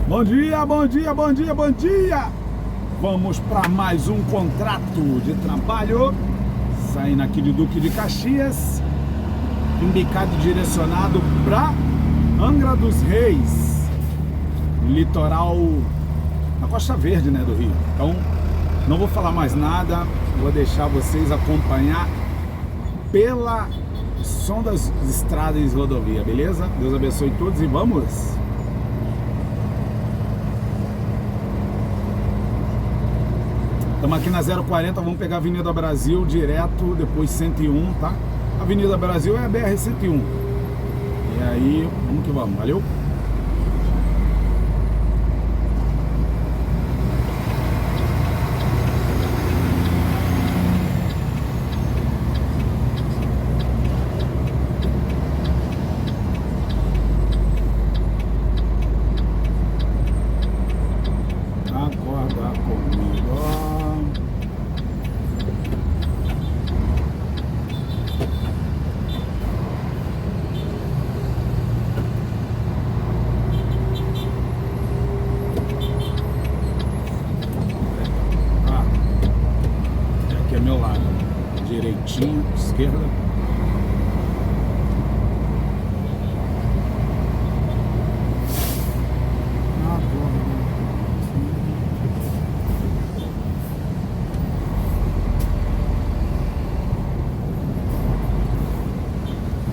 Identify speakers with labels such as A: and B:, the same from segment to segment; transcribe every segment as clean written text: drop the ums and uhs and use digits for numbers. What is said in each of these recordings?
A: Bom dia, bom dia, bom dia, bom dia! Vamos para mais um contrato de trabalho. Saindo aqui de Duque de Caxias, embicado e direcionado para Angra dos Reis, litoral na Costa Verde, né, do Rio. Então, não vou falar mais nada, vou deixar vocês acompanhar pela som das estradas e rodovia, beleza? Deus abençoe todos e vamos! Estamos aqui na 040, vamos pegar a Avenida Brasil direto, depois 101, tá? Avenida Brasil é a BR-101. E aí, vamos que vamos, valeu? Acorda comigo. Aqui é meu lado, direitinho, esquerda.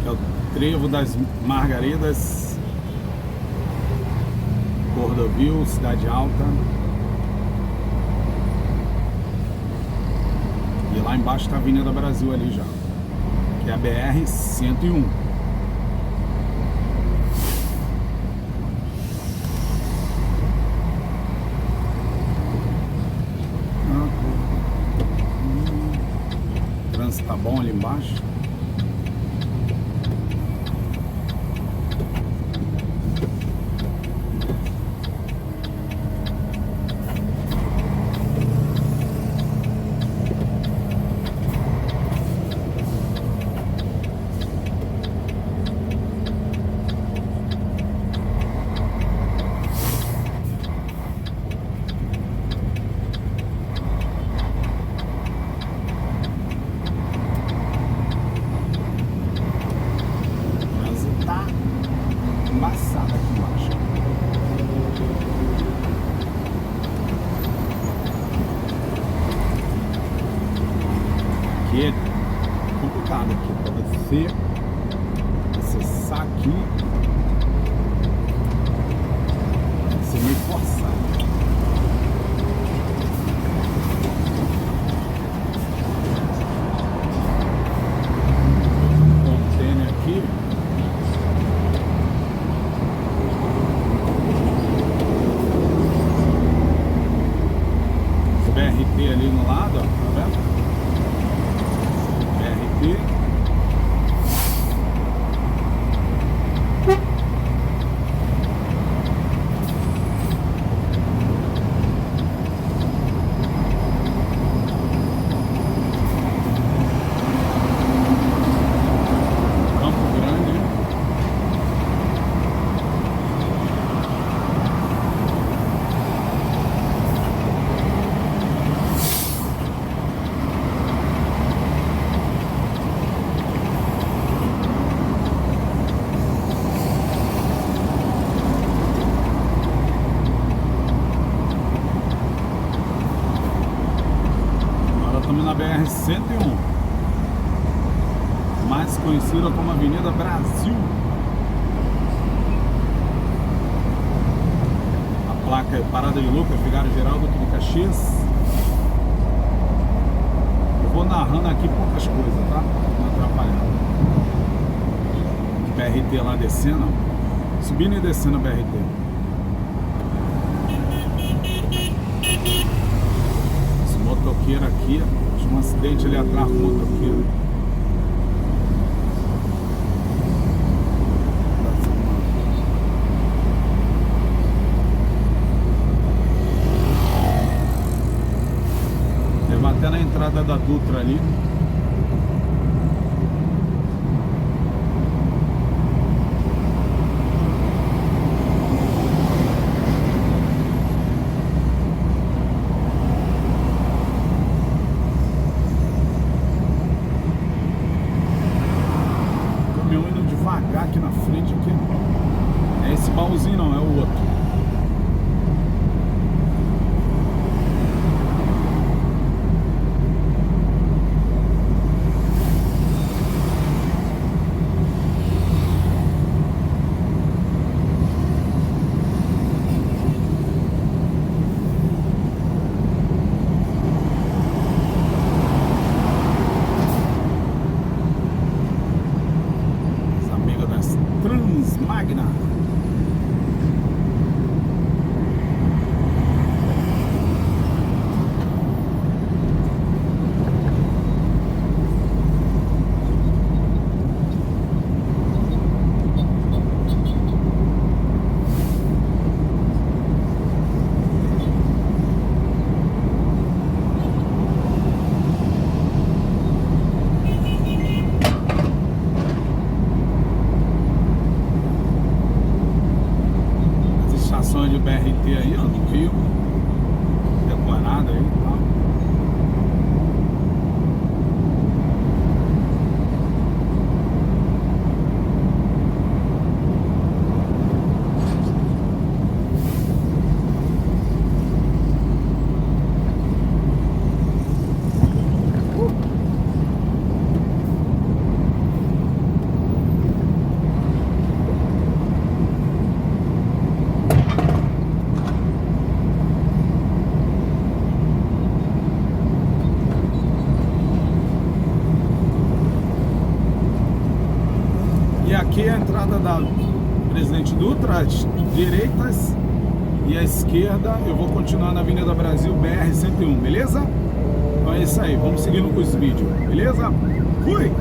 A: É o Trevo das Margaridas, Cordovil, Cidade Alta. E lá embaixo está a Avenida Brasil ali já, que é a BR-101. O trânsito tá bom ali embaixo. Embaçada aqui embaixo. Aqui é complicado aqui para você acessar aqui. Vai ser meio forçado. Um container aqui. BRT ali no lado, ó, tá vendo? BRT. Campo Grande. Estamos na BR-101, mais conhecida como Avenida Brasil. A placa é Parada de Lucas, Vigário Geral do Duque de Caxias. Eu vou narrando aqui poucas coisas, tá? Não atrapalhar. BRT lá descendo, subindo e descendo a BRT. Motoqueiro aqui, tinha um acidente ali atrás com o motoqueiro. Teve até na entrada da Dutra ali. baúzinho não, é o outro. Transmagna. De BRT aí, ó, no Rio, decorada aí e tal. E aqui é a entrada da Presidente Dutra, as direitas, e a esquerda eu vou continuar na Avenida Brasil BR-101, beleza? Então é isso aí, vamos seguindo com esse vídeo, beleza? Fui!